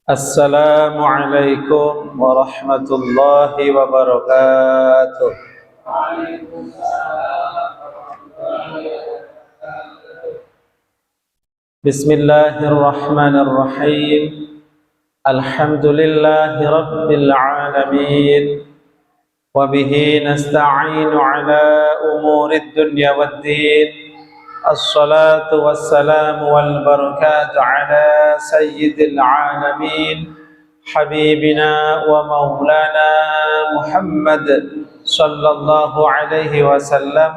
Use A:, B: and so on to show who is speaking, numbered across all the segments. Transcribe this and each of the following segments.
A: Assalamualaikum warahmatullahi wabarakatuh. Bismillahirrahmanirrahim. Alhamdulillahi rabbil alamin. Wa bihi nasta'inu ala umurid dunya waddin. الصلاة والسلام والبركات على سيد العالمين حبيبنا ومولانا محمد صلى الله عليه وسلم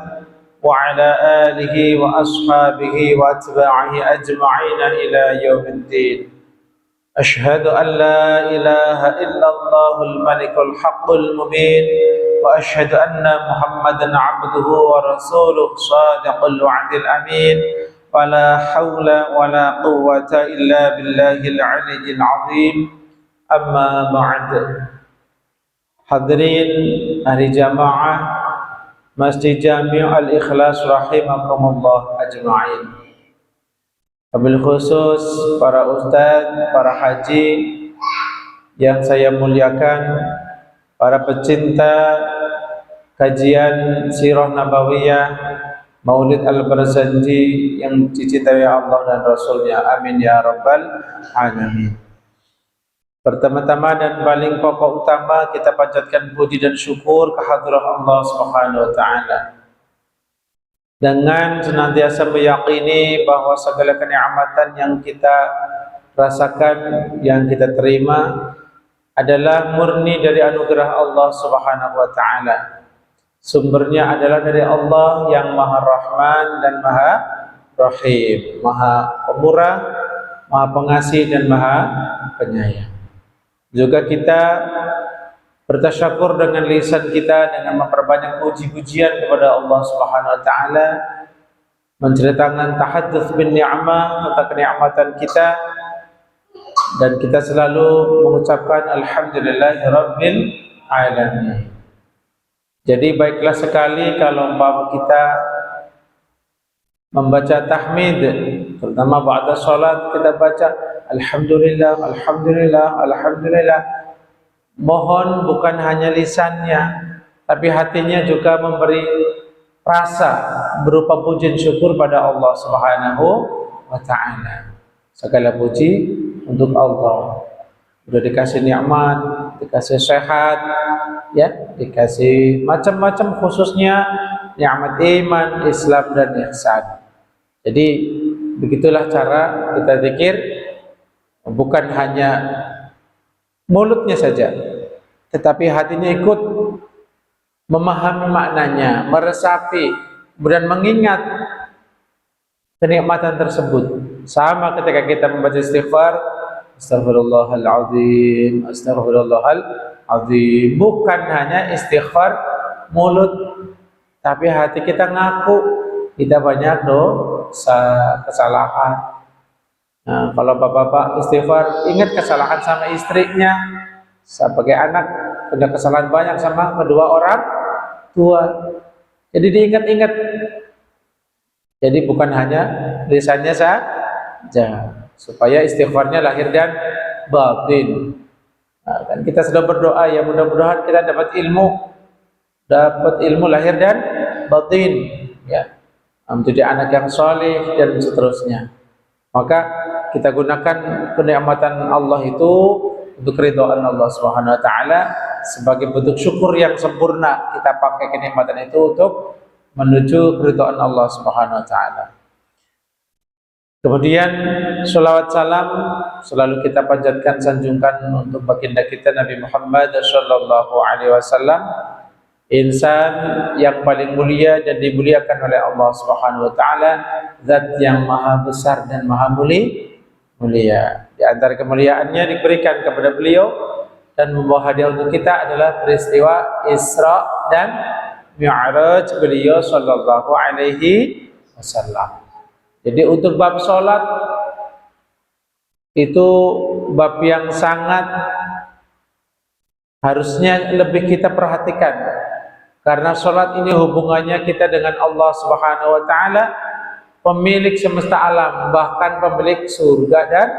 A: وعلى آله وأصحابه وأتباعه أجمعين إلى يوم الدين. أشهد أن لا إله إلا الله الملك الحق المبين وأشهد أن محمدا عبده ورسوله صادق الوعد الأمين ولا حول ولا قوة إلا بالله العلي العظيم. أما بعد. Hadirin ahli jamaah Masjid Jami' Al-Ikhlas rahimakumullah ajma'in. Wabil khusus para ustadz, para haji yang saya muliakan, para pecinta kajian Sirah Nabawiyah Maulid Al-Barzanji yang dicintai Allah dan Rasulnya, amin ya rabbal alamin. Pertama-tama dan paling pokok utama, kita panjatkan puji dan syukur kehadirat Allah Subhanahu wa taala, dengan senantiasa meyakini bahwa segala kenikmatan yang kita rasakan, yang kita terima adalah murni dari anugerah Allah Subhanahu wa taala. Sumbernya adalah dari Allah yang Maha Rahman dan Maha Rahim, Maha Pemurah, Maha Pengasih dan Maha Penyayang. Juga kita bertasyakur dengan lisan kita dengan memperbanyak puji-pujian kepada Allah Subhanahu wa taala, menceritakan tahadduts bin ni'mah tentang kenikmatan kita, dan kita selalu mengucapkan alhamdulillahi rabbil alamin. Jadi baiklah sekali kalau umpama kita membaca tahmid, terutama ba'da salat kita baca alhamdulillah, alhamdulillah, alhamdulillah. Mohon bukan hanya lisannya, tapi hatinya juga memberi rasa berupa puji syukur pada Allah Subhanahu wa taala. Segala puji untuk Allah. Sudah dikasih nikmat, dikasih sehat, ya, dikasih macam-macam, khususnya nikmat iman, Islam dan ihsan. Jadi begitulah cara kita zikir, bukan hanya mulutnya saja, tetapi hatinya ikut memahami maknanya, meresapi, kemudian mengingat kenikmatan tersebut. Sama ketika kita membaca istighfar, astaghfirullahaladzim, astaghfirullahaladzim. Bukan hanya istighfar mulut, tapi hati kita ngaku kita banyak dosa, kesalahan. Nah, kalau bapak-bapak istighfar, ingat kesalahan sama istrinya, sebagai anak punya kesalahan banyak sama kedua orang tua. Jadi diingat-ingat. Jadi bukan hanya lisannya saja, supaya istighfarnya lahir dan batin. Nah, kan kita sudah berdoa, ya mudah-mudahan kita dapat ilmu lahir dan batin, ya, menjadi anak yang saleh dan seterusnya. Maka kita gunakan kenikmatan Allah itu untuk ridhaan Allah Subhanahu wa taala sebagai bentuk syukur yang sempurna. Kita pakai kenikmatan itu untuk menuju keridhaan Allah Subhanahu wa taala. Kemudian sholawat salam selalu kita panjatkan, sanjungkan untuk baginda kita Nabi Muhammad sallallahu alaihi wasallam, insan yang paling mulia dan dimuliakan oleh Allah Subhanahu wa taala, zat yang maha besar dan maha mulia. Di antara kemuliaannya diberikan kepada beliau dan membawa hadiah untuk kita adalah peristiwa Isra dan Mi'raj beliau sallallahu alaihi wasallam. Jadi untuk bab salat itu bab yang sangat harusnya lebih kita perhatikan, karena salat ini hubungannya kita dengan Allah Subhanahu wa taala, pemilik semesta alam, bahkan pemilik surga dan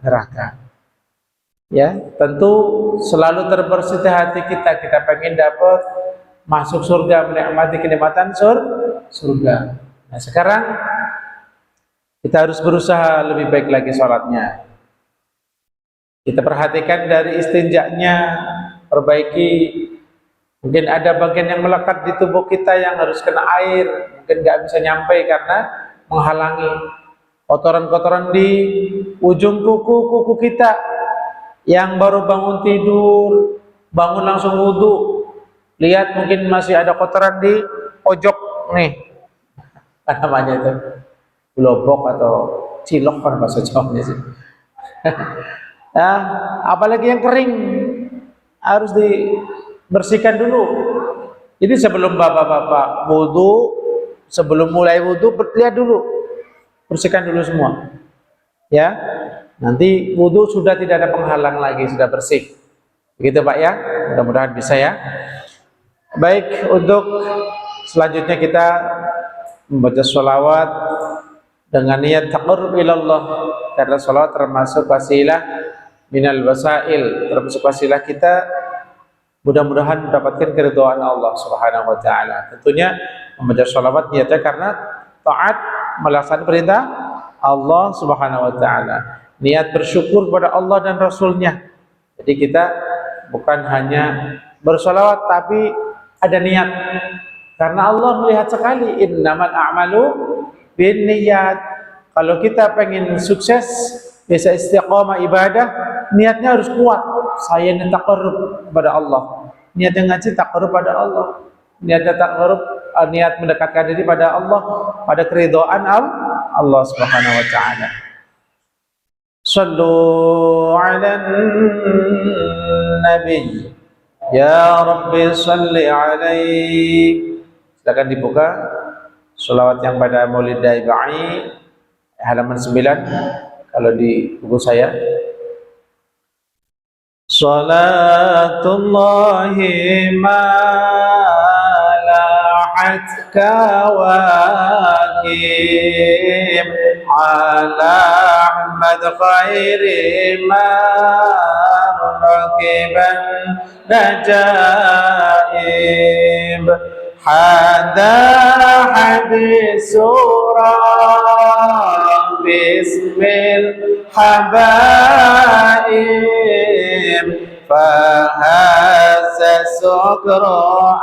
A: neraka. Ya, tentu selalu terbersih hati kita. Kita pengen dapat masuk surga, menikmati kenikmatan surga. Nah, sekarang kita harus berusaha lebih baik lagi sholatnya. Kita perhatikan dari istinjaknya, perbaiki. Mungkin ada bagian yang melekat di tubuh kita yang harus kena air, mungkin nggak bisa nyampe karena menghalangi. Kotoran-kotoran di ujung kuku kita, yang baru bangun tidur, bangun langsung wudhu, lihat mungkin masih ada kotoran di pojok nih, apa namanya itu, gelobok atau cilok kan bahasa Jawanya sih. Nah, apalagi yang kering harus dibersihkan dulu. Jadi sebelum bapak-bapak wudhu, sebelum mulai wudhu, lihat dulu, bersihkan dulu semua, ya. Nanti wudhu sudah tidak ada penghalang lagi, sudah bersih. Begitu Pak ya, mudah-mudahan bisa ya. Baik, untuk selanjutnya kita membaca sholawat dengan niat taqarrub ilallah, karena sholawat termasuk wasilah minal wasail, termasuk wasilah kita mudah-mudahan mendapatkan keridhaan Allah Subhanahu wa taala. Tentunya membaca sholawat niatnya karena taat melaksanakan perintah Allah Subhanahu wa taala. Niat bersyukur kepada Allah dan Rasulnya. Jadi kita bukan hanya bersolawat tapi ada niat, karena Allah melihat sekali innamal a'malu binniyat. Kalau kita pengen sukses, bisa istiqamah ibadah, niatnya harus kuat. Saya taqarrub kepada Allah, niatnya ngaji taqarrub pada Allah, niatnya taqarrub, niat mendekatkan diri pada Allah, pada keridhaan Allah Subhanahu wa taala. Sallu ala nabi, ya Rabbi salli alaihi. Silakan dibuka sholawat yang pada Maulid Daibai halaman 9 kalau di buku saya. Salatullahi ma lahat kawakim ala Ahmad khairi marrakiban najaib hada hadis surah bismil habaib fahasa sukra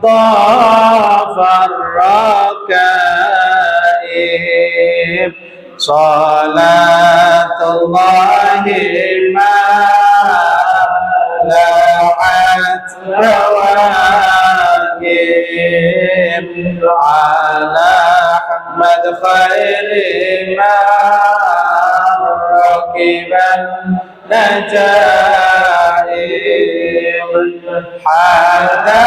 A: a'dafar rakaib salatullahi ma la'at rawakib ala Ahmad khairi ma rakiban najaib hada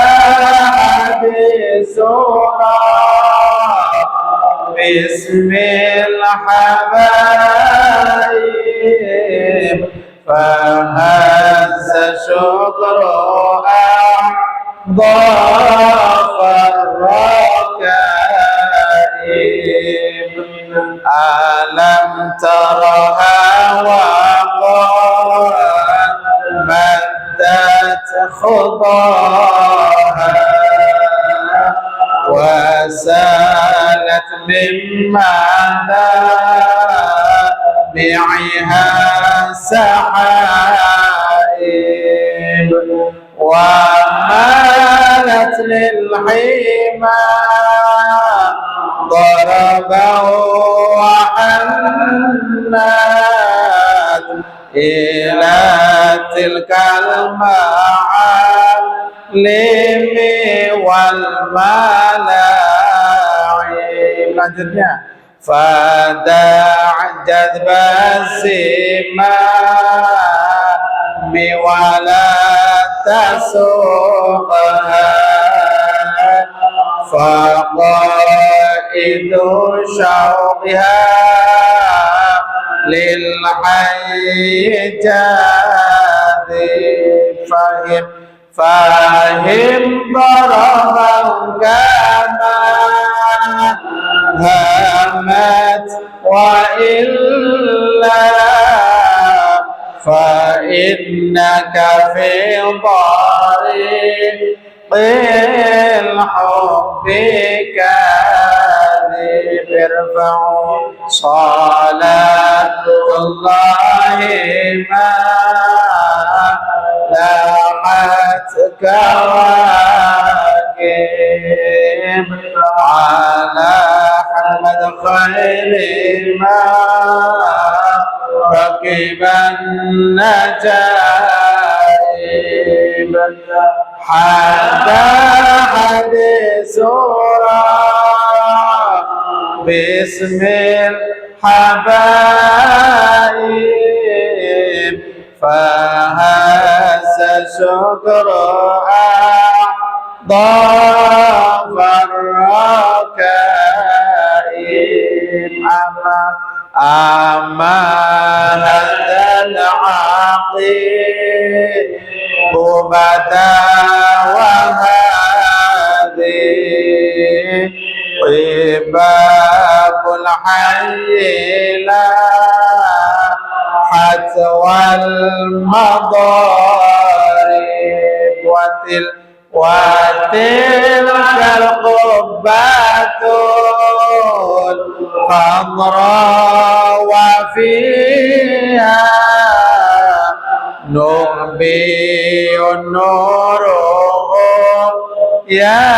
A: hadis surah bismil habaib fahazza syukru a'dafar rakaib alam taraha wa qad maddat khudaha wa salat mimma bi'iha sahaib wa malat lil hima darabahu wa annat ila tilkal ma'alimi wal mala'ib. Lanjutnya fada'ajad basima biwala tasuqha faqaidu syauqiha lil hayy jadi fahim daraban kama hamat wa illa فإنك في طريق الحب كاذب ارفعوا صلاة الله ما لاحت كواكب على حمد خير ما ركب النجائب حتى حديث باسم الحبائب فهز شكر أعضاف الركائب أما هذا العقيب بدا وهذه باب الحي لا حتوى المضارب وتلك القبة الخضراء وفيها نعبي النور يا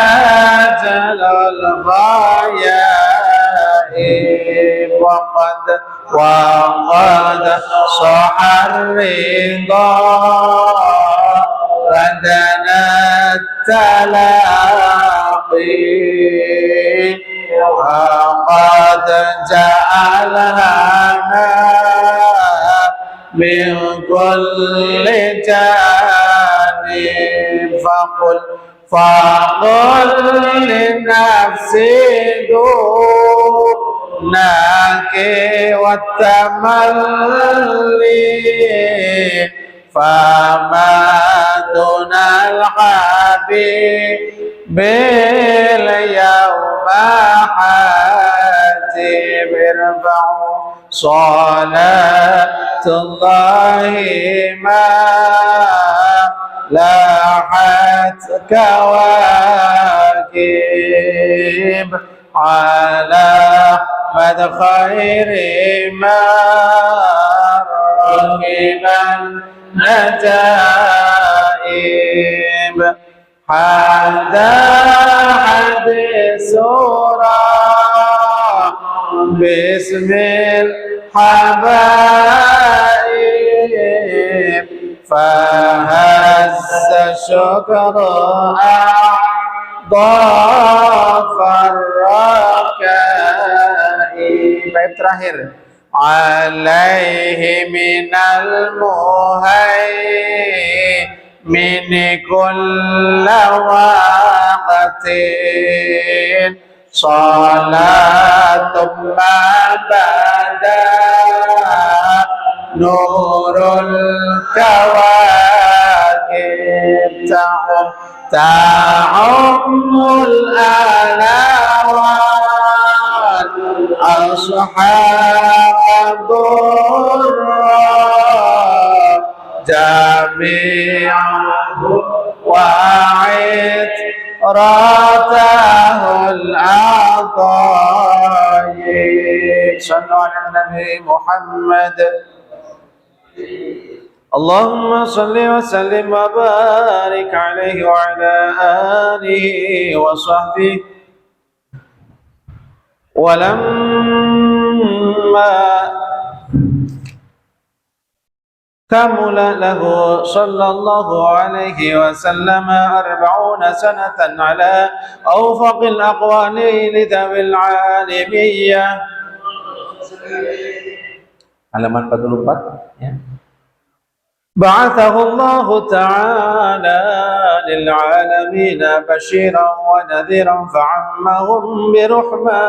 A: جلال الغيائب وقد صح الرضا ردنا التلاقي وقد جعلنا من كل جانب فقل لنفسي دونك والتملي فما دون الحبيب اليوم حاجب ارفعوا صلاة الله ما لاحت كواكب على مد خير ما ركب النجائب حتى حديث باسم الحبائب فهز شكر أعضاف الركائب. Baik, terakhir عليه من المهيمن كل وقت صلاة ما بدا نور الكواكب تعم الآلام أصحاب الضر جميعهم وعيت راته الأعطايب. صلوا على النبي محمد. اللهم صل وسلم وبارك عليه وعلى آله وصحبه. ولما كمل له صلى الله عليه وسلم 40 سنة على أوفق الأقوال لذوي العالمية. Halaman 44 ya. بعثه الله تعالى للعالمين بشيرا ونذيرا فعمهم برحمة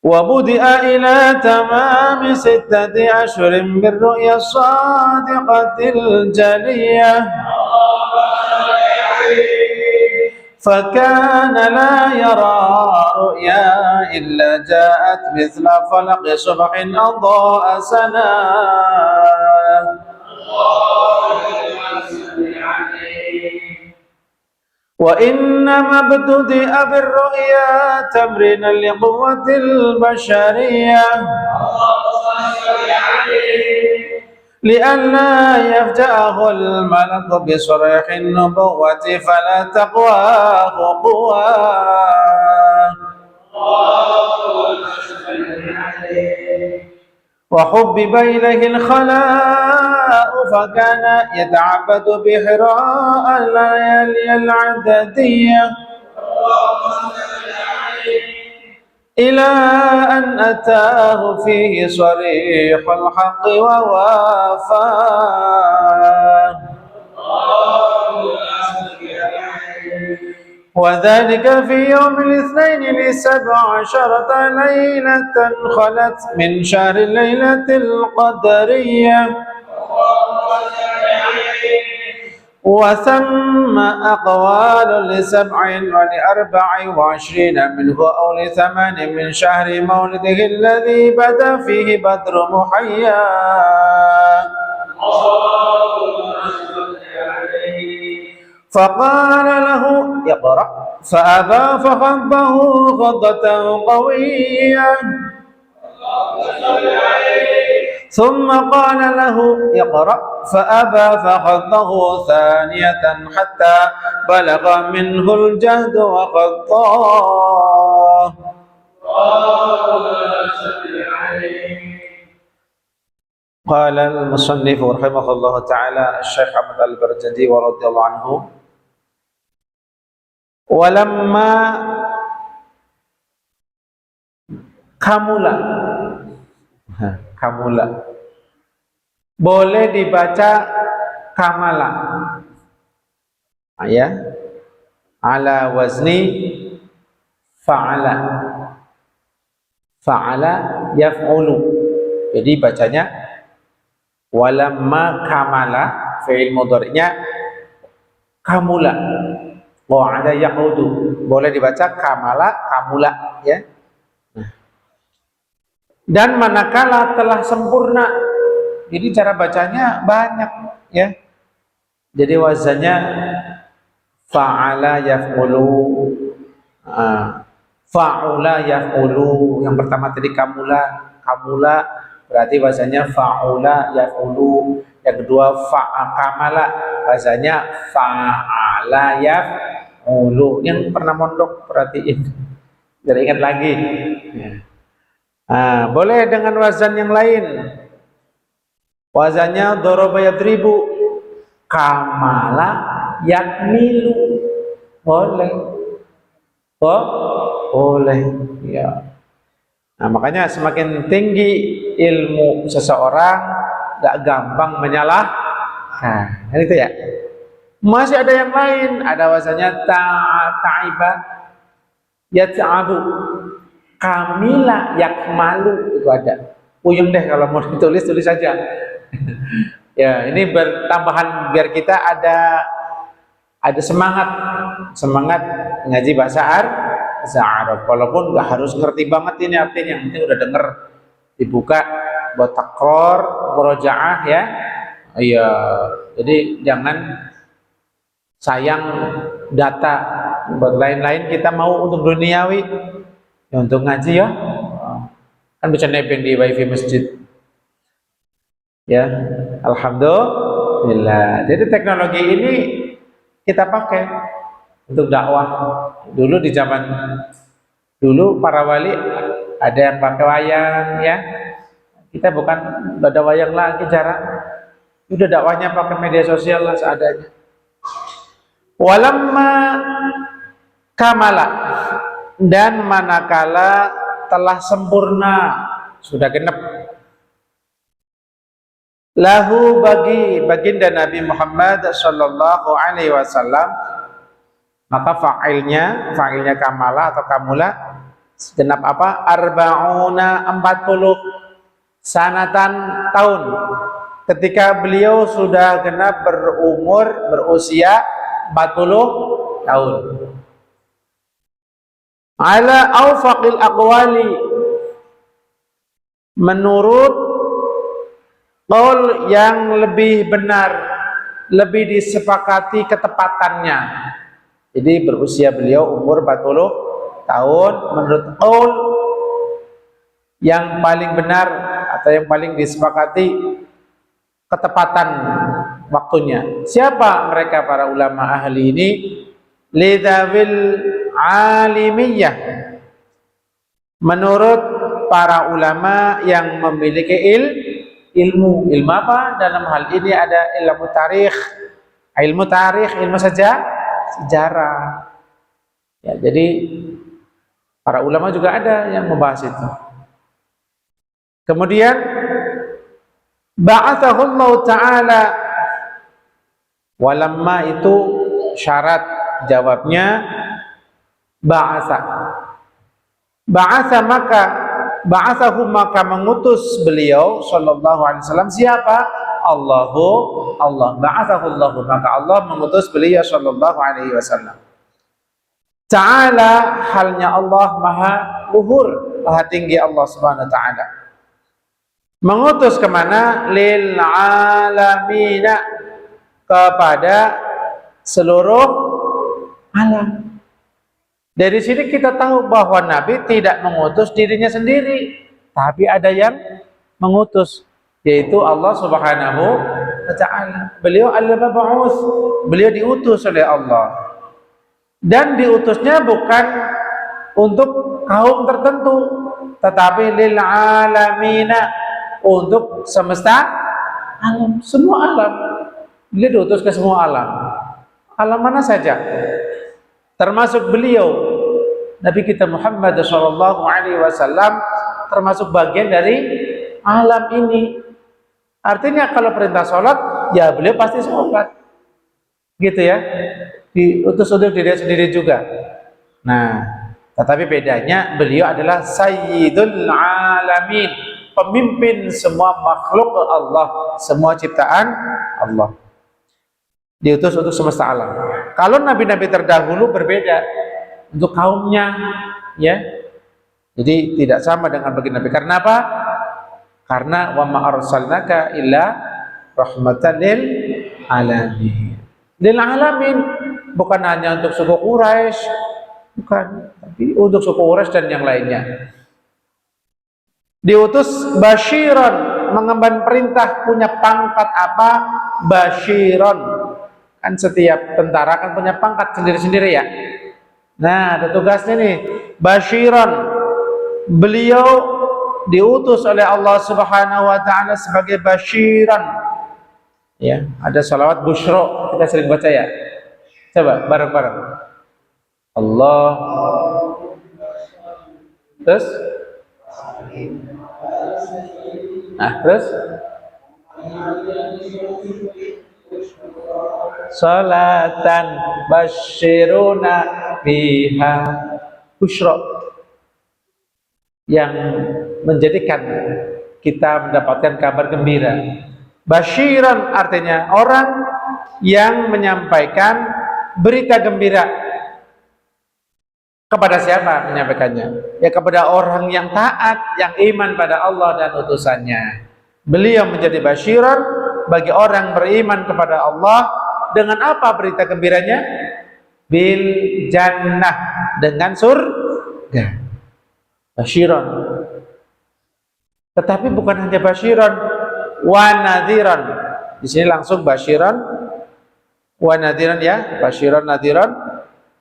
A: وبدأ إلى تمام 6 أشهر بالرؤيا الصادقة الجلية فكان لا يرى رؤيا إلا جاءت مثل فلق صبح أضاء سنا. وإنما ابتدأ بالرؤيا تمرينا لقوة البشرية لئلا يفجأه الملك بصريح النبوة فلا تقواه قوة. وحبب إليه الخلاء فكان يتعبد بحراء الليالي العددية إلى أن أتاه فيه صريح الحق ووافاه. وذلك في يوم الاثنين ل17 ليلة خلت من شهر الليلة القدرية. وثم أقوال ل27 منه أو ل8 من شهر مولده الذي بدا فيه بدر محيا. فقال له اقرأ فأبى فخبه غضة قوية. ثم قال له اقرأ فأبى فخضه ثانية حتى بلغ منه الجهد وغطاه. قال المصنف رحمه الله تعالى الشيخ أحمد البرجدي ورضي الله عنه walamma kamula boleh dibaca kamala ya ala wazni fa'ala yaf'ulu, jadi bacanya walamma kamala fi'il mudhari'nya kamula. Oh, ada yaqudu, boleh dibaca kamula ya. Dan manakala telah sempurna, jadi cara bacanya banyak ya. Jadi wazannya fa'ala yaf'ulu, fa'ula yaf'ulu. Yang pertama tadi kamula berarti wazannya fa'ula yaf'ulu. Yang kedua kamala, wazannya fa'ala yaf'ulu. Yang pernah mondok perhatiin, jadi ingat lagi ya. Boleh dengan wazan yang lain, wazannya daraba yadribu, kamala yakmilu, boleh boleh ya. Makanya semakin tinggi ilmu seseorang, gak gampang menyalahkan. Itu ya. Masih ada yang lain, ada wazannya ta'iba yat'abu, kamila yakmalu, itu ada. Puyeng deh kalau mau ditulis, tulis saja. Ya, ini bertambahan biar kita ada semangat ngaji bahasa Arab. Walaupun nggak harus ngerti banget ini artinya, yang penting udah denger, dibuka buat takror, murojaah ya. Iya, jadi jangan sayang data. Buat lain-lain kita mau untuk duniawi, ya untuk ngaji ya. Kan bisa nebeng di wifi masjid. Ya, alhamdulillah. Jadi teknologi ini kita pakai untuk dakwah. Dulu di zaman dulu para wali ada yang pakai wayang ya. Kita bukan ada wayang lagi, jarang. Udah dakwahnya pakai media sosial lah seadanya. Walamma kamala, dan manakala telah sempurna, sudah genep, lahu bagi baginda Nabi Muhammad sallallahu alaihi wasallam, maka fa'ilnya kamala atau kamula genap apa? Arba'una 40 sanatan tahun. Ketika beliau sudah genap berusia 40 tahun. ala awfaqil aqwali, menurut qaul yang lebih benar, lebih disepakati ketepatannya. Jadi berusia beliau umur 40 tahun menurut qaul yang paling benar atau yang paling disepakati ketepatan waktunya. Siapa mereka para ulama ahli ini? Lidzawil alimiyah, menurut para ulama yang memiliki ilmu apa? Dalam hal ini ada ilmu tarikh, ilmu sejarah. Ya, jadi para ulama juga ada yang membahas itu. Kemudian ba'athahullahu ta'ala, walamma itu syarat jawabnya ba'athahu maka mengutus beliau sallallahu alaihi wasallam. Siapa? Allah ba'athahullahu, maka Allah mengutus beliau sallallahu alaihi wasallam. Ta'ala, halnya Allah maha luhur, maha tinggi Allah subhanahu wa ta'ala. Mengutus kemana? Lil alamina, kepada seluruh alam. Dari sini kita tahu bahwa Nabi tidak mengutus dirinya sendiri, tapi ada yang mengutus, yaitu Allah subhanahu wa ta'ala. Beliau al-mab'uts, beliau diutus oleh Allah. Dan diutusnya bukan untuk kaum tertentu, tetapi lil alamina, untuk semesta alam, semua alam. Beliau diutus ke semua alam. Alam mana saja, termasuk beliau Nabi kita Muhammad sallallahu alaihi wasallam, termasuk bagian dari alam ini. Artinya kalau perintah sholat, ya beliau pasti sholat, gitu ya. Diutus untuk diri sendiri juga. Nah, tetapi bedanya beliau adalah sayyidul alamin, pemimpin semua makhluk Allah, semua ciptaan Allah. Diutus untuk semesta alam. Kalau nabi-nabi terdahulu berbeda untuk kaumnya, ya. Jadi tidak sama dengan bagi nabi. Karena apa? Karena wa ma arsalnaka illa rahmatan lil alamin. Lil alamin, bukan hanya untuk suku Quraisy, bukan, tapi untuk suku Quraisy dan yang lainnya. Diutus basyiran, mengemban perintah, punya pangkat apa? Basyiran. Kan setiap tentara kan punya pangkat sendiri-sendiri ya. Nah, ada tugasnya nih, basyiran. Beliau diutus oleh Allah Subhanahu wa taala sebagai basyiran. Ya, ada salawat busyra, kita sering baca ya. Coba bareng-bareng. Allah. Terus? Nah, terus? Salatan basyiruna biha busyra, yang menjadikan kita mendapatkan kabar gembira. Basyiran artinya orang yang menyampaikan berita gembira. Kepada siapa menyampaikannya? Ya kepada orang yang taat, yang iman pada Allah dan utusannya. Beliau menjadi basyiran bagi orang beriman kepada Allah. Dengan apa berita gembiranya? Bil jannah, dengan surga. Basyiran. Tetapi bukan hanya basyiran, wa nadhiran. Di sini langsung basyiran wa nadhiran ya, basyiran nadhiran.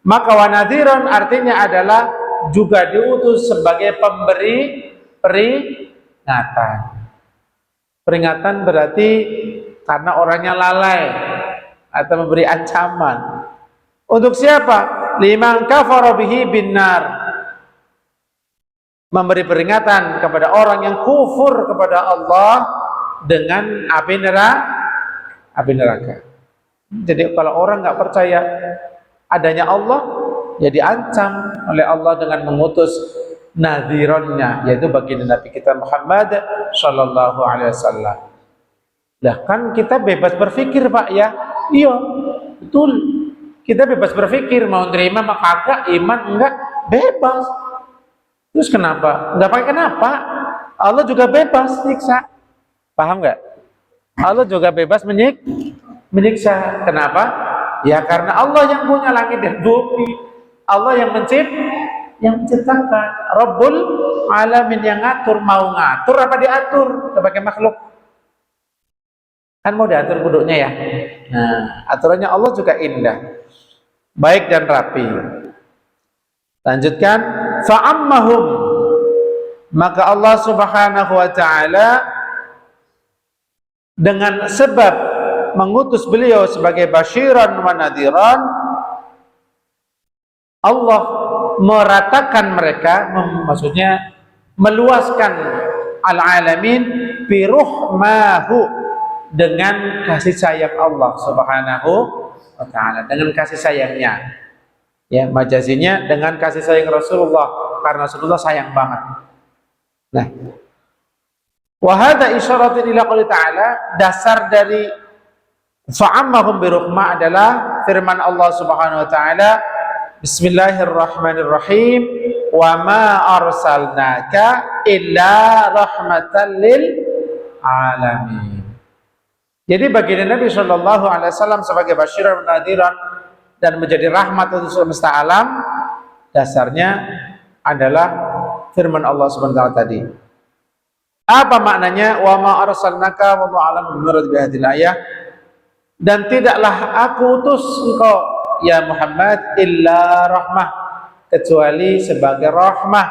A: Maka wa nadhiran artinya adalah juga diutus sebagai pemberi peringatan. Peringatan berarti karena orangnya lalai atau memberi ancaman. Untuk siapa? Liman kafara bihi binnar. Memberi peringatan kepada orang yang kufur kepada Allah dengan api neraka. Jadi kalau orang nggak percaya adanya Allah, ya diancam oleh Allah dengan mengutus nadhirannya, yaitu baginda Nabi kita Muhammad sallallahu alaihi wasallam. Lah kan kita bebas berpikir Pak ya. Iya, betul. Kita bebas berpikir mau terima maka kagak, iman enggak, Bebas. Terus kenapa? Nggak pakai kenapa? Allah juga bebas nyiksa. Paham nggak? Allah juga bebas menyiksa. Kenapa? Ya karena Allah yang punya langit dan bumi. Allah yang menciptakan. Rabbul alamin, yang ngatur. Mau ngatur apa diatur? Sebagai makhluk. Kan mau diatur buduknya ya. Nah, aturannya Allah juga indah, baik dan rapi. Lanjutkan, fa'ammahum, maka Allah Subhanahu wa ta'ala dengan sebab mengutus beliau sebagai basyiran wa nadhiran, Allah meratakan mereka, maksudnya meluaskan al-alamin biruhmahu, dengan kasih sayang Allah Subhanahu wa ta'ala, dengan kasih sayangnya. Ya, majazinya dengan kasih sayang Rasulullah, karena Rasulullah sayang banget. Nah, wa hadza isyaratun ila qouli ta'ala, dasar dari fa'ammahum birahmah adalah firman Allah Subhanahu wa ta'ala, bismillahirrahmanirrahim, wa ma arsalnaka illa rahmatan lil alamin. Jadi baginda Nabi Shallallahu Alaihi Wasallam sebagai basyiran dan nadhiran dan menjadi rahmat untuk semesta alam, dasarnya adalah firman Allah Subhanahu wa taala tadi. Apa maknanya? Wa ma arsalnaka wallahu a'lam bi hadhil ayah, dan tidaklah aku utus engkau ya Muhammad illa rahmah, kecuali sebagai rahmah,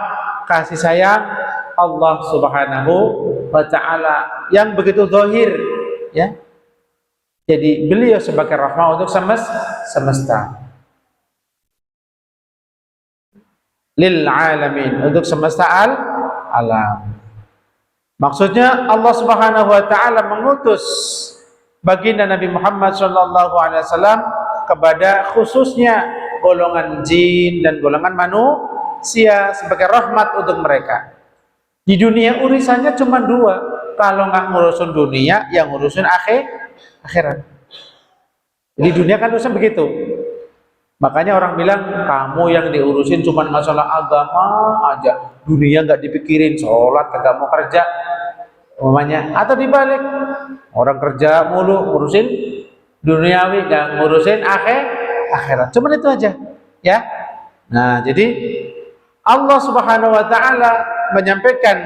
A: kasih sayang Allah Subhanahu wa taala yang begitu zahir, ya. Jadi beliau sebagai rahmah untuk semesta lil alamin, untuk semesta alam. Maksudnya Allah Subhanahu wa taala mengutus baginda Nabi Muhammad sallallahu alaihi wasallam kepada khususnya golongan jin dan golongan manusia sebagai rahmat untuk mereka. Di dunia urusannya cuma dua, kalau nggak ngurusin dunia, yang ngurusin akhirat. Di dunia kan urusan begitu. Makanya orang bilang, kamu yang diurusin cuma masalah agama aja, dunia nggak dipikirin, sholat kagak mau kerja, umumnya. Atau dibalik, orang kerja mulu ngurusin duniawi, nggak ngurusin akhirat. Cuma itu aja, ya. Nah, jadi Allah Subhanahu wa taala menyampaikan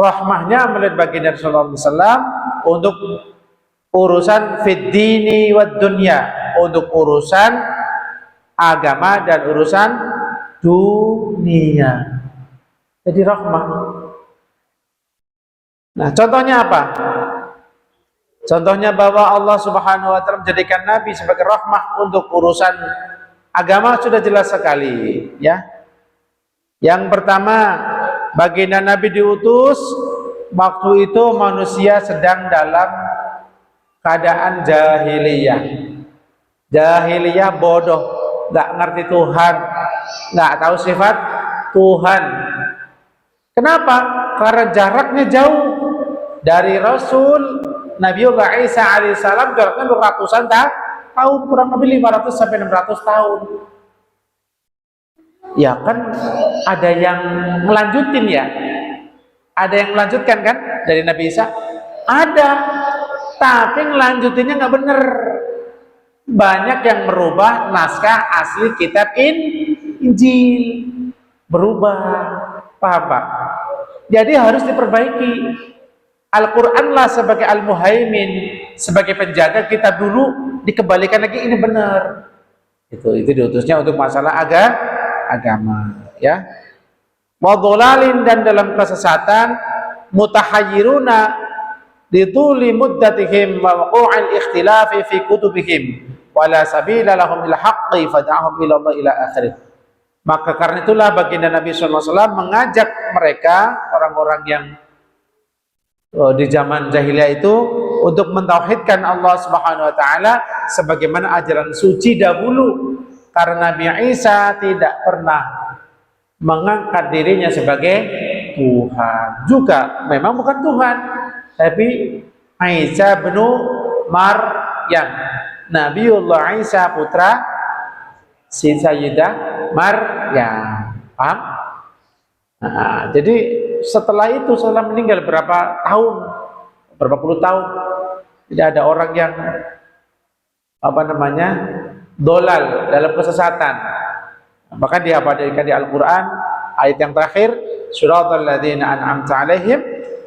A: rahmahnya melalui baginda sallallahu alaihi wasallam untuk urusan fid dini wad dunya, untuk urusan agama dan urusan dunia. Jadi rahmah. Nah, contohnya apa? Contohnya bahwa Allah Subhanahu wa taala menjadikan Nabi sebagai rahmah untuk urusan agama sudah jelas sekali, ya. Yang pertama, baginda Nabi diutus waktu itu manusia sedang dalam keadaan jahiliyah. Jahiliyah bodoh, nggak ngerti Tuhan, nggak tahu sifat Tuhan. Kenapa? Karena jaraknya jauh dari Rasul Nabiullah Isa alaihissalam, jaraknya ratusan tahun, kurang lebih 500 sampai 600 tahun. Ya kan, ada yang melanjutin ya, ada yang melanjutkan kan dari Nabi Isa, ada, tapi ngelanjutinnya nggak bener. Banyak yang merubah naskah asli kitab Injil, berubah, paham Pak? Jadi harus diperbaiki. Al-Quranlah sebagai al-muhaimin, sebagai penjaga kitab dulu, dikembalikan lagi ini benar. Itu diutusnya untuk masalah agama, ya. Wadholalin, dan dalam kesesatan, mutahayyiruna dituli muddatihim wa wuqu'il ikhtilafi fi kutubihim wala sabila lahum ila haqqi fad'ahum ila Allah ila akhirih. Maka karena itulah baginda Nabi SAW mengajak mereka, orang-orang yang di zaman jahiliyah itu, untuk mentauhidkan Allah Subhanahu wa taala sebagaimana ajaran suci dahulu, karena Nabi Isa tidak pernah mengangkat dirinya sebagai Tuhan. Juga memang bukan Tuhan, tapi Isa bin Maryam, Nabiullah Isa putra Sayyidah Maryam. Paham? Jadi setelah itu, setelah meninggal berapa tahun, berapa puluh tahun, tidak ada orang yang dolal dalam kesesatan. Maka diabadikan di Al-Quran ayat yang terakhir, suratal ladzina an'amta alaihim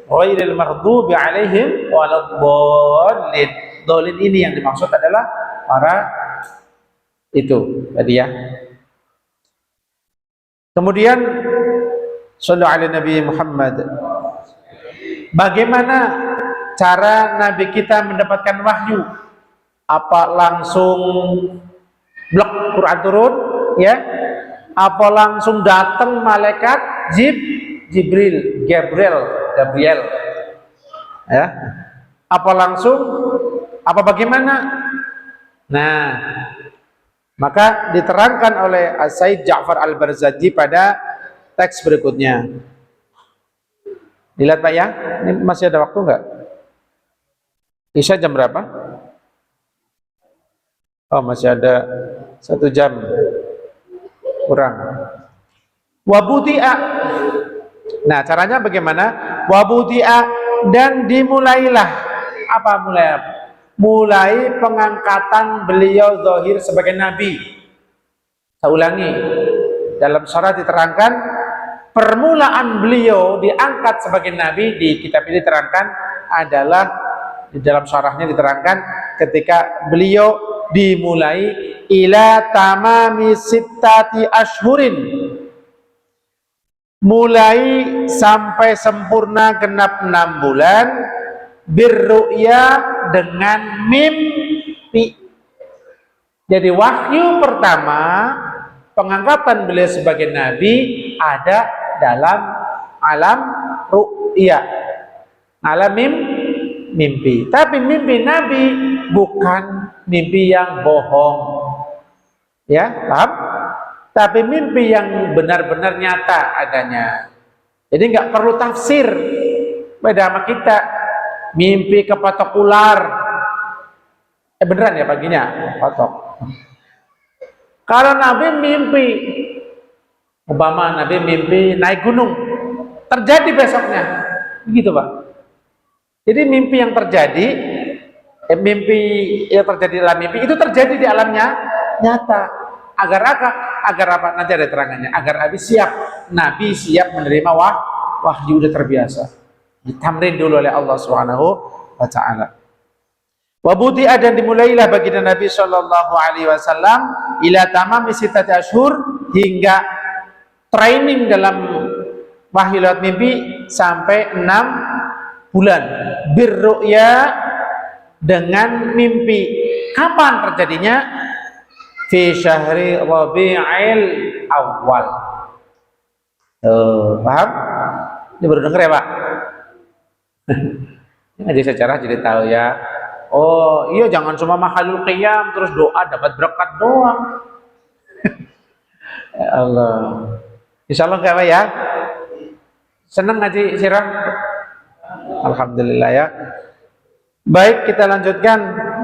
A: ghairil maghdubi alaihim waladdallin. Dolin ini yang dimaksud adalah para itu tadi ya. Kemudian sallallahu alaihi Nabi Muhammad. Bagaimana cara Nabi kita mendapatkan wahyu? Apa langsung blok Quran turun ya? Apa langsung datang malaikat Gabriel ya? Apa langsung, apa bagaimana? Nah, maka diterangkan oleh Sayyid Ja'far Al-Barzanji pada teks berikutnya. Dilihat Pak ya, ini masih ada waktu enggak? Isya jam berapa? Oh, masih ada 1 jam kurang. Wabudi'a. Nah, caranya bagaimana? Wabudi'a, dan dimulailah. Apa mulai? Mulai pengangkatan beliau zahir sebagai nabi. Saya ulangi. Dalam syarah diterangkan permulaan beliau diangkat sebagai nabi, di kitab ini diterangkan adalah, di dalam syarahnya diterangkan ketika beliau dimulai ila tamami sittati ashhurin, mulai sampai sempurna genap 6 bulan, birru'ya, dengan mimpi. Jadi wahyu pertama pengangkatan beliau sebagai nabi ada dalam alam ru'ya, alam mimpi. Tapi mimpi nabi bukan mimpi yang bohong, ya paham? Tapi mimpi yang benar-benar nyata adanya. Jadi nggak perlu tafsir. Beda sama kita, mimpi kepatok ular, beneran ya paginya patok. Kalau Nabi mimpi, umpama Nabi mimpi naik gunung, terjadi besoknya, begitu Pak. Jadi mimpi yang terjadi, mimpi yang terjadi dalam mimpi itu terjadi di alamnya nyata. Agar apa? Agar apa? Nanti ada terangannya. Agar Nabi siap menerima wahyu, udah terbiasa. Ditamrin dulu oleh Allah Subhanahu wa taala. Wabudi'a, dan dimulailah baginda Nabi sallallahu alaihi wasallam ila tamami sittati asyhur, hingga training dalam wahyu lewat mimpi sampai 6 bulan. Birru'ya, dengan mimpi. Kapan terjadinya? Fi syahri Rabi'il Awal. Paham? Ini baru dengar ya Pak? Ini secara jadi tahu ya. Oh iya, jangan cuma mahalul qiyam terus doa dapat berkat doang. Ya Allah. Insya Allah enggak Pak ya? Senang ngaji sirah? Alhamdulillah ya. Baik, kita lanjutkan.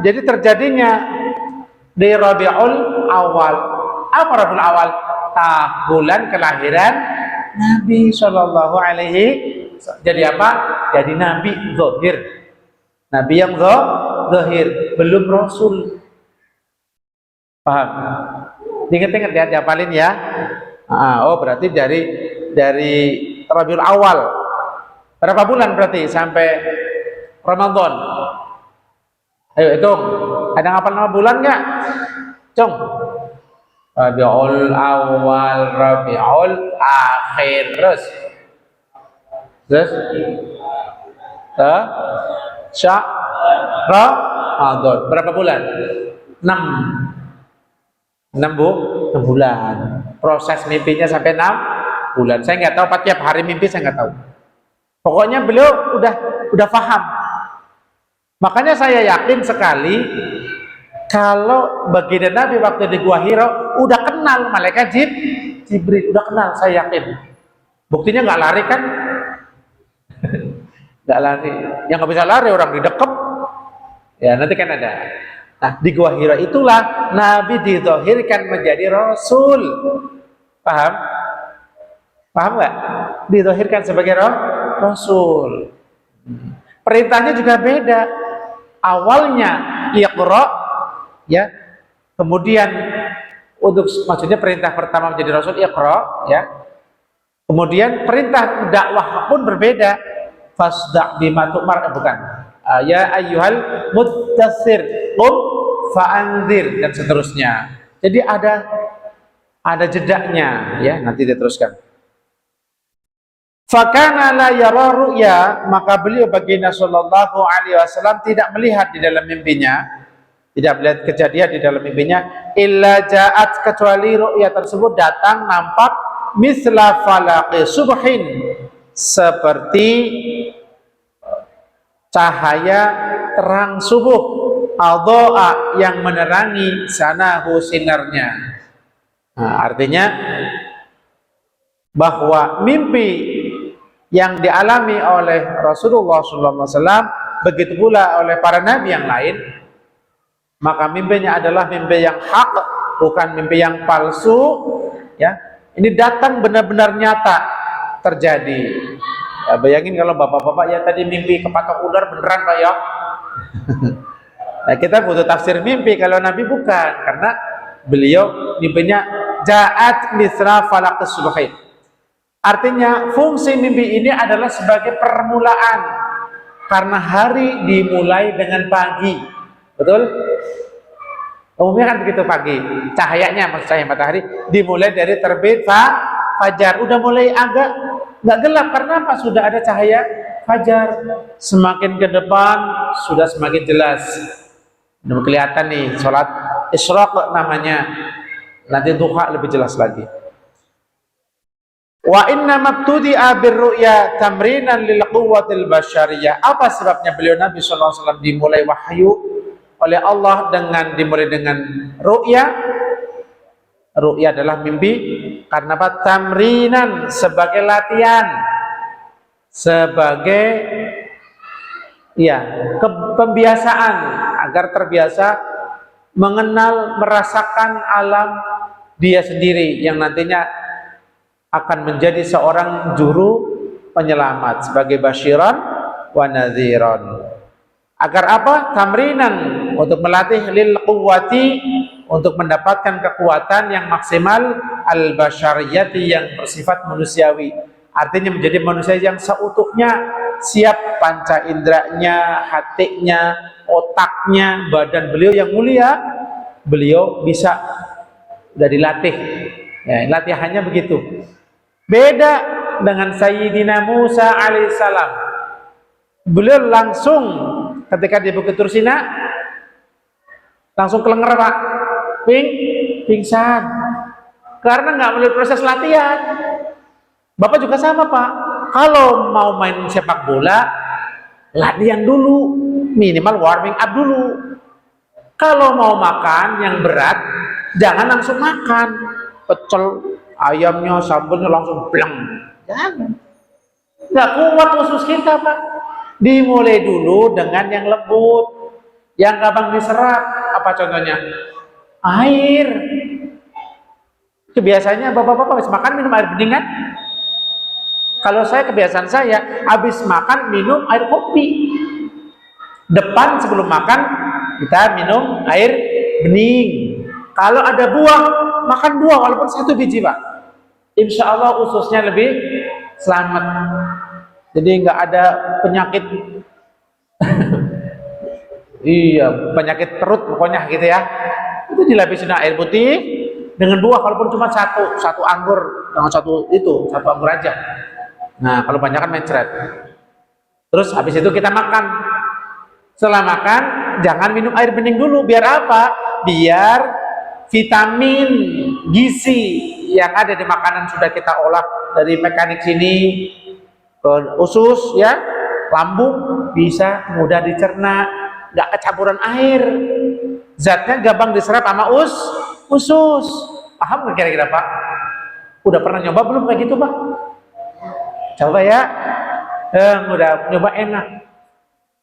A: Jadi terjadinya di Rabiul Awal. Apa Rabiul Awal? Bulan kelahiran Nabi Shallallahu Alaihi. Jadi apa? Jadi Nabi zahir. Nabi yang zahir, belum Rasul. Paham? Ingat-ingat ya, dihafalin ya. Oh berarti dari Rabiul Awal. Berapa bulan berarti sampai Ramadan? Ayo hitung. Ada ngapal nama bulan nggak? Cung. Rabiul Awal, Rabiul Akhir, terus Ramadan. Berapa bulan? 6 bulan. Proses mimpinya sampai 6 bulan. Saya nggak tahu Pak, tiap hari mimpi saya nggak tahu. Pokoknya beliau udah paham. Makanya saya yakin sekali kalau baginda Nabi waktu di Gua Hira udah kenal malaikat Jibril, udah kenal, saya yakin. Buktinya nggak lari kan? Nggak lari. Yang nggak bisa lari orang didekep. Ya nanti kan ada. Nah di Gua Hira itulah Nabi dizahirkan menjadi Rasul. Paham? Paham nggak? Dizahirkan sebagai Rasul. Perintahnya juga beda. Awalnya Iqra, ya. Kemudian maksudnya perintah pertama menjadi Rasul Iqra, ya. Kemudian perintah dakwah pun berbeda. Fasda' bima tu'mar, bukan. Ya ayyuhal mudaththir qum fa'anzir, dan seterusnya. Jadi ada jedaknya, ya. Nanti diteruskan. Fakana la yara ru'ya, maka beliau baginda sallallahu alaihi wasallam tidak melihat di dalam mimpinya, tidak melihat kejadian di dalam mimpinya, illa ja'at, kecuali ru'ya tersebut datang nampak misla falaqi subhin, seperti cahaya terang subuh, adha'a, yang menerangi sanahu, sinarnya. Nah, artinya bahwa mimpi yang dialami oleh Rasulullah SAW, begitu pula oleh para nabi yang lain, maka mimpinya adalah mimpi yang hak, bukan mimpi yang palsu, ya. Ini datang benar-benar nyata terjadi. Ya, bayangin kalau bapak-bapak ya tadi mimpi kepatok ular, beneran Pak ya. Nah, kita butuh tafsir mimpi. Kalau Nabi bukan, karena beliau mimpinya ja'at misra falaqis subhin. Artinya fungsi mimpi ini adalah sebagai permulaan, karena hari dimulai dengan pagi. Betul? Umumnya kan begitu pagi. Cahayanya, maksud saya matahari dimulai dari terbit fajar. Udah mulai agak nggak gelap, karena apa? Sudah ada cahaya fajar. Semakin ke depan sudah semakin jelas. Udah kelihatan nih sholat isyraq namanya. Nanti duha lebih jelas lagi. Wa inna mabtudi'a birru'ya tamrinan lil quwwatil basyariyah. Apa sebabnya beliau Nabi sallallahu alaihi wasallam dimulai wahyu oleh Allah dimulai dengan ru'ya? Ru'ya adalah mimpi karena apa? Tamrinan, sebagai latihan, sebagai pembiasaan, agar terbiasa mengenal, merasakan alam dia sendiri yang nantinya akan menjadi seorang juru penyelamat, sebagai basyiran wa nadhiran. Agar apa? Tamrinan, untuk melatih lil quwwati, untuk mendapatkan kekuatan yang maksimal, al basyariyati, yang bersifat manusiawi. Artinya menjadi manusia yang seutuhnya siap, panca inderanya, hatinya, otaknya, badan beliau yang mulia, beliau bisa sudah dilatih. Ya, latihannya begitu. Beda dengan Sayyidina Musa alaihissalam. Beliau langsung ketika di Bukit Tursina langsung kelenger Pak, pingsan, karena nggak melalui proses latihan. Bapak juga sama Pak, kalau mau main sepak bola latihan dulu, minimal warming up dulu. Kalau mau makan yang berat jangan langsung makan pecel ayamnya, sambelnya langsung blang, jangan. Nggak kuat usus kita Pak. Dimulai dulu dengan yang lembut, yang gampang diserap. Apa contohnya? Air. Kebiasaannya bapak-bapak habis makan minum air bening kan? Kalau kebiasaan saya habis makan minum air kopi. Depan sebelum makan kita minum air bening. Kalau ada buah, makan buah walaupun 1 biji Pak. Insya Allah ususnya lebih selamat. Jadi nggak ada penyakit penyakit perut pokoknya gitu ya. Itu dilapisin air putih dengan buah, walaupun cuma satu anggur, dengan satu anggur aja. Nah, kalau banyak kan mencret. Terus habis itu kita makan. Setelah makan jangan minum air bening dulu. Biar apa? Biar vitamin, gizi yang ada di makanan sudah kita olah dari mekanik sini ke usus, ya, lambung, bisa mudah dicerna, nggak kecampuran air, zatnya gampang diserap sama usus. Paham nggak kira-kira Pak? Udah pernah nyoba belum kayak gitu Pak? Coba ya, udah nyoba, enak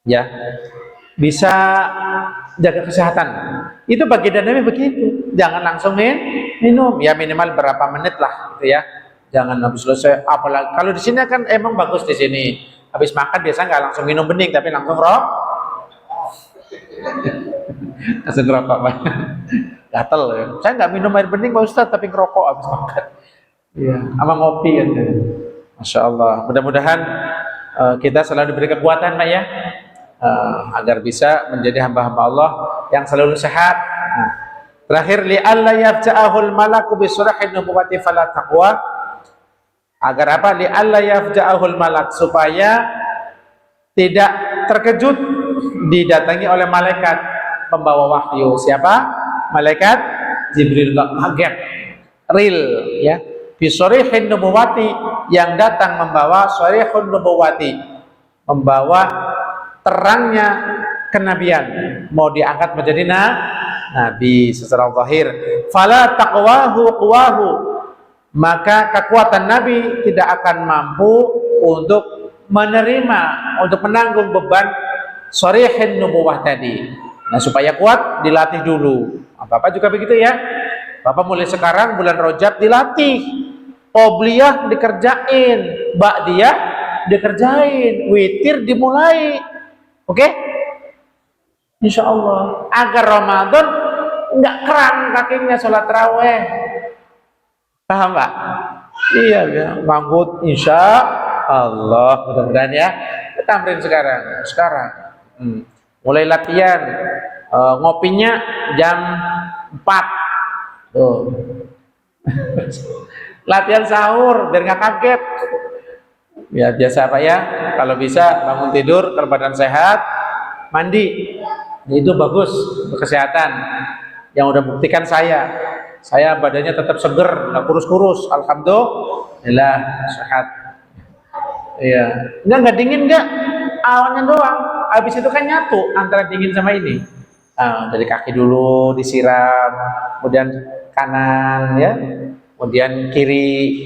A: ya, bisa jaga kesehatan. Itu baginda Nabi begitu, jangan langsung minum, ya minimal berapa menit lah gitu ya. Jangan habis selesai, apalagi kalau di sini kan emang bagus di sini. Habis makan biasa nggak langsung minum bening, tapi langsung langsung ngerokok Pak. Gatel ya. Saya nggak minum air bening Pak Ustadz, tapi ngerokok habis makan. Iya, sama ngopi kan. Masya Allah. Mudah-mudahan kita selalu diberi kekuatan Pak ya, agar bisa menjadi hamba-hamba Allah yang selalu sehat. Nah, terakhir, li alla yafja'ahul malaku bi surahin nubuwati fala taqwa. Agar apa? Li alla yafja'ahul malak, supaya tidak terkejut didatangi oleh malaikat pembawa wahyu. Siapa? Malaikat Jibril, enggak kaget. Real ya. Bi surahin nubuwati, yang datang membawa sharihun nubuwati, membawa terangnya kenabian, mau diangkat menjadi nabi secara zahir. Fala taqwahu quwahu, maka kekuatan nabi tidak akan mampu untuk menerima, untuk menanggung beban sharihin nubuwah tadi. Nah, supaya kuat dilatih dulu. Bapak juga begitu ya. Bapak mulai sekarang bulan Rajab dilatih. Qobliyah dikerjain, ba'diyah dikerjain, witir dimulai. Oke? Insya Allah. Agar Ramadan nggak kram kakinya sholat taraweh. Paham Pak? Iya ya. Manggut insya Allah. Mudah-mudahan ya. Kita tamrin sekarang. Mulai latihan. Ngopinya jam 4. Tuh. Latihan sahur biar nggak kaget. Ya biasa Pak ya. Kalau bisa bangun tidur berbadan sehat, mandi. Itu bagus untuk kesehatan. Yang udah buktikan saya badannya tetap seger, nggak kurus-kurus. Alhamdulillah sehat. Iya. Nggak dingin nggak? Awannya doang. Habis itu kan nyatu antara dingin sama ini. Dari kaki dulu disiram, kemudian kanan ya. Kemudian kiri,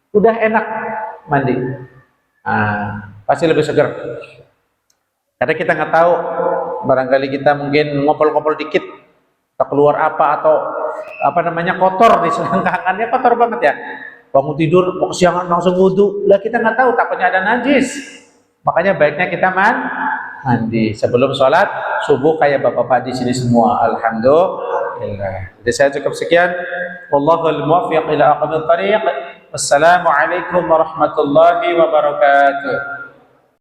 A: udah enak mandi. Pasti lebih segar. Karena kita nggak tahu, barangkali kita mungkin ngopol-ngopol dikit, atau keluar apa, atau apa namanya kotor di selangkangannya, kotor banget ya. Bangun tidur, mau kesiangan langsung wudhu, lah kita nggak tahu, takutnya ada najis. Makanya baiknya kita mandi sebelum sholat subuh kayak bapak-bapak di sini semua. Alhamdulillah. Jadi saya cukup sekian. Wallahul muwaffiq ila aqwamit thariq. Wassalamualaikum warahmatullahi wabarakatuh.